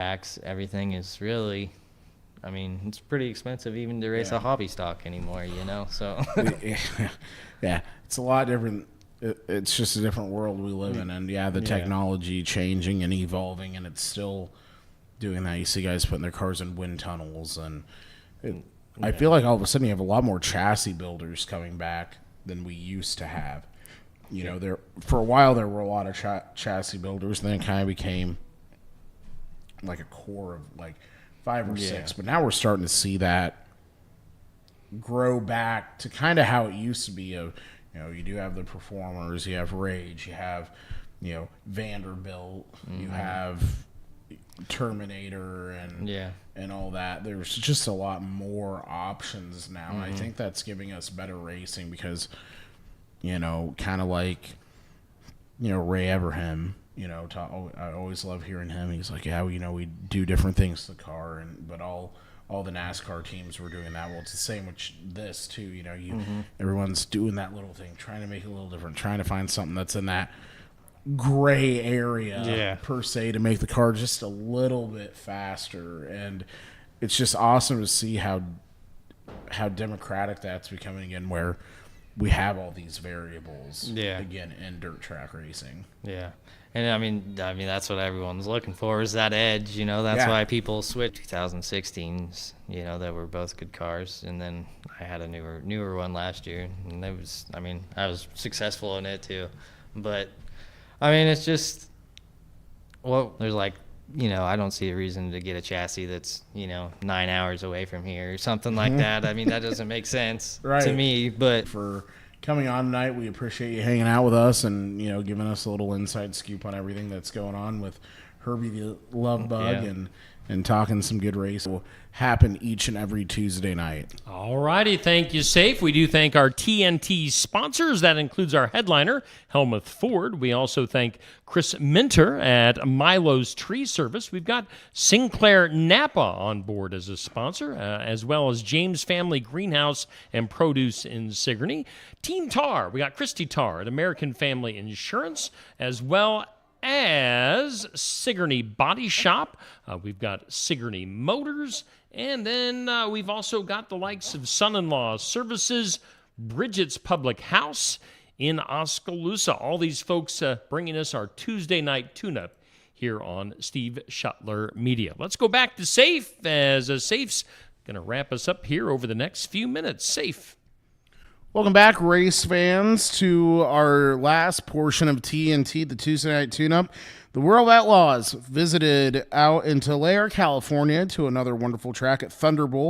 Everything is really, I mean, it's pretty expensive even to race a hobby stock anymore, so. Yeah, it's a lot different. It's just a different world we live in. And, the technology changing and evolving, and it's still doing that. You see guys putting their cars in wind tunnels. And I feel like all of a sudden you have a lot more chassis builders coming back than we used to have. There for a while there were a lot of chassis builders, and then it kind of became like a core of like 5 or 6. But now we're starting to see that grow back to kind of how it used to be. You do have the Performers, you have Rage, you have Vanderbilt, you have Terminator, and all that. There's just a lot more options now. And I think that's giving us better racing because kind of like Ray Everham. I always love hearing him. He's like, we do different things to the car, but all the NASCAR teams were doing that. Well, it's the same with this too. Everyone's doing that little thing, trying to make it a little different, trying to find something that's in that gray area per se to make the car just a little bit faster. And it's just awesome to see how democratic that's becoming again, where we have all these variables again in dirt track racing. Yeah. And I mean that's what everyone's looking for, is that edge. That's why people switched 2016s. That were both good cars, and then I had a newer one last year, and I was successful in it too. But it's just, there's like, I don't see a reason to get a chassis that's 9 hours away from here or something like that. That doesn't make sense to me. But for coming on tonight, we appreciate you hanging out with us and giving us a little inside scoop on everything that's going on with Herbie the Love Bug, and talking some good race. Will happen each and every Tuesday night. All righty, thank you, Safe. We do thank our TNT sponsors. That includes our headliner, Helmuth Ford. We also thank Chris Minter at Milo's Tree Service. We've got Sinclair Napa on board as a sponsor, as well as James Family Greenhouse and Produce in Sigourney. Team Tar, we got Christy Tar at American Family Insurance, as well as Sigourney Body Shop. We've got Sigourney Motors, and then we've also got the likes of Son-in-Law Services, Bridget's Public House in Oskaloosa. All these folks bringing us our Tuesday night tune-up here on Steve Shuttler Media. Let's go back to Safe, as Safe's going to wrap us up here over the next few minutes. Safe. Welcome back, race fans, to our last portion of TNT, the Tuesday Night Tune-Up. The World Outlaws visited out in Tulare, California, to another wonderful track at Thunderbolt